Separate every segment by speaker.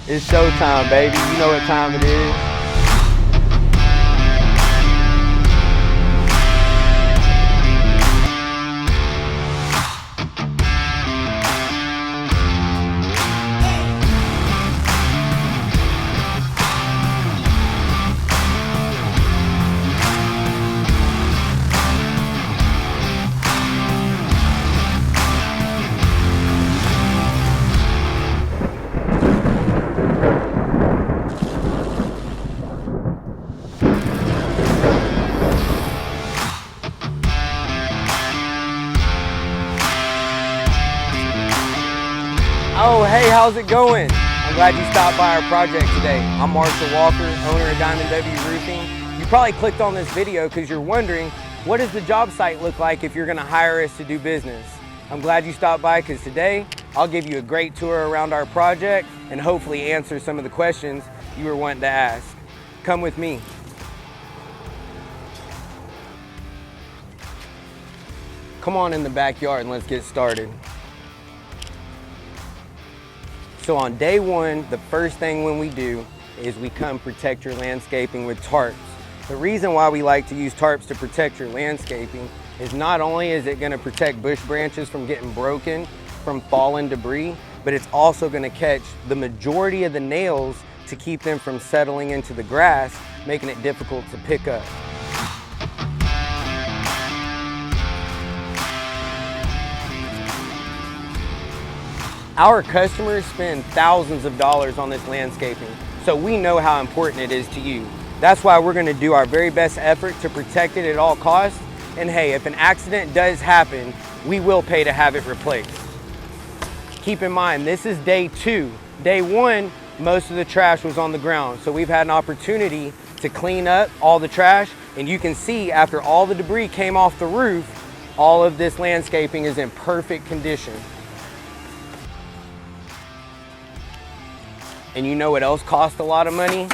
Speaker 1: It's showtime, baby. You know what time it is. Oh, hey, how's it going? I'm glad you stopped by our project today. I'm Marshall Walker, owner of Diamond W Roofing. You probably clicked on this video because you're wondering, what does the job site look like if you're gonna hire us to do business? I'm glad you stopped by because today, I'll give you a great tour around our project and hopefully answer some of the questions you were wanting to ask. Come with me. Come on in the backyard and let's get started. So on day one, the first thing when we do is we come protect your landscaping with tarps. The reason why we like to use tarps to protect your landscaping is not only is it gonna protect bush branches from getting broken from fallen debris, but it's also gonna catch the majority of the nails to keep them from settling into the grass, making it difficult to pick up. Our customers spend thousands of dollars on this landscaping, so we know how important it is to you. That's why we're gonna do our very best effort to protect it at all costs. And hey, if an accident does happen, we will pay to have it replaced. Keep in mind, this is day two. Day one, most of the trash was on the ground, so we've had an opportunity to clean up all the trash, and you can see after all the debris came off the roof, all of this landscaping is in perfect condition. And you know what else costs a lot of money?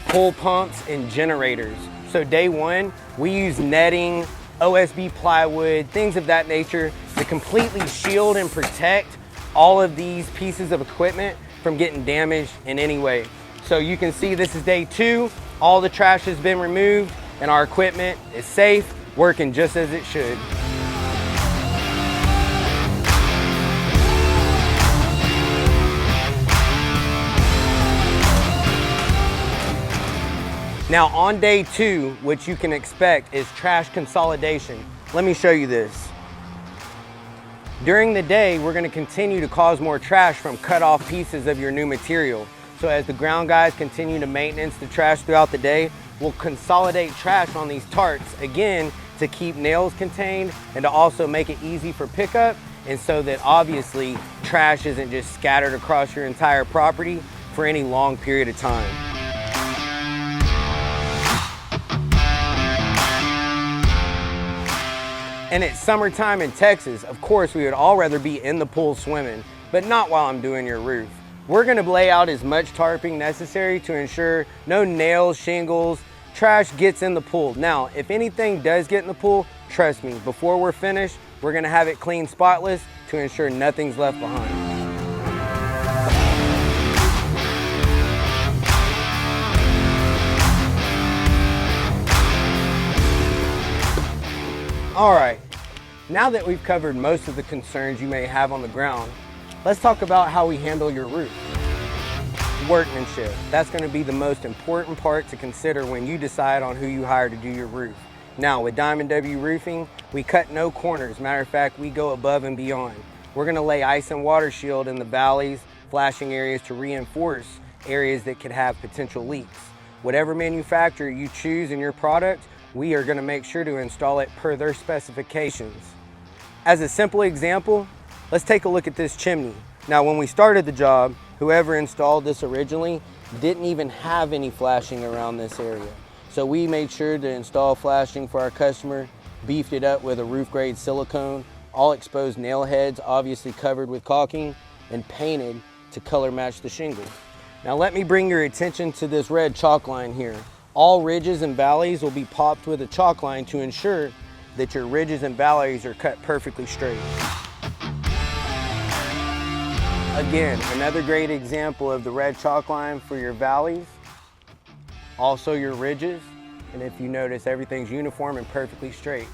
Speaker 1: Pool pumps and generators. So day one, we use netting, OSB plywood, things of that nature to completely shield and protect all of these pieces of equipment from getting damaged in any way. So you can see this is day two, all the trash has been removed and our equipment is safe, working just as it should. Now on day two, what you can expect is trash consolidation. Let me show you this. During the day, we're gonna continue to cause more trash from cut off pieces of your new material. So as the ground guys continue to maintenance the trash throughout the day, we'll consolidate trash on these tarps, again, to keep nails contained and to also make it easy for pickup, and so that obviously trash isn't just scattered across your entire property for any long period of time. And it's summertime in Texas. Of course, we would all rather be in the pool swimming, but not while I'm doing your roof. We're gonna lay out as much tarping necessary to ensure no nails, shingles, trash gets in the pool. Now, if anything does get in the pool, trust me, before we're finished, we're gonna have it clean spotless to ensure nothing's left behind. All right, now that we've covered most of the concerns you may have on the ground, let's talk about how we handle your roof. Workmanship, that's gonna be the most important part to consider when you decide on who you hire to do your roof. Now with Diamond W Roofing, we cut no corners. Matter of fact, we go above and beyond. We're gonna lay ice and water shield in the valleys, flashing areas to reinforce areas that could have potential leaks. Whatever manufacturer you choose in your product, we are gonna make sure to install it per their specifications. As a simple example, let's take a look at this chimney. Now, when we started the job, whoever installed this originally didn't even have any flashing around this area. So we made sure to install flashing for our customer, beefed it up with a roof grade silicone, all exposed nail heads, obviously covered with caulking, and painted to color match the shingle. Now let me bring your attention to this red chalk line here. All ridges and valleys will be popped with a chalk line to ensure that your ridges and valleys are cut perfectly straight. Again, another great example of the red chalk line for your valleys, also your ridges, and if you notice, everything's uniform and perfectly straight.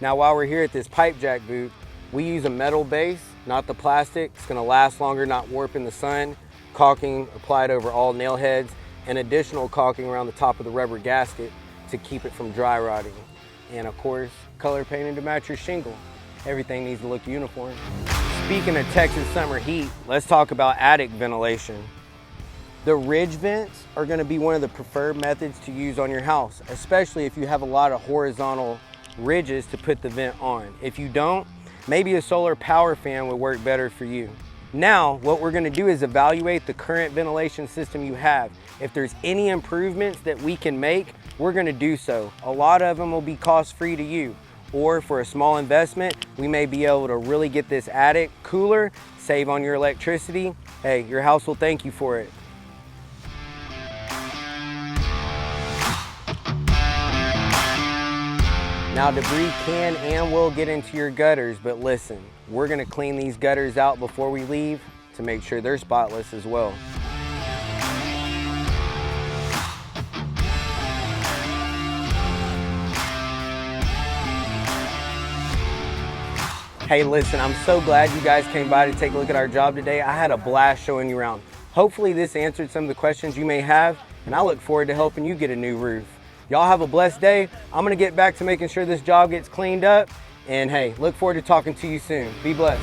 Speaker 1: Now, while we're here at this pipe jack boot, we use a metal base, not the plastic. It's gonna last longer, not warp in the sun. Caulking applied over all nail heads, and additional caulking around the top of the rubber gasket to keep it from dry rotting. And of course, color painted to match your shingle. Everything needs to look uniform. Speaking of Texas summer heat, let's talk about attic ventilation. The ridge vents are gonna be one of the preferred methods to use on your house, especially if you have a lot of horizontal ridges to put the vent on. If you don't, maybe a solar power fan would work better for you. Now, what we're gonna do is evaluate the current ventilation system you have. If there's any improvements that we can make, we're gonna do so. A lot of them will be cost-free to you. Or for a small investment, we may be able to really get this attic cooler, save on your electricity. Hey, your house will thank you for it. Now, debris can and will get into your gutters, but listen, we're gonna clean these gutters out before we leave to make sure they're spotless as well. Hey, listen, I'm so glad you guys came by to take a look at our job today. I had a blast showing you around. Hopefully this answered some of the questions you may have, and I look forward to helping you get a new roof. Y'all have a blessed day. I'm gonna get back to making sure this job gets cleaned up, and hey, look forward to talking to you soon. Be blessed.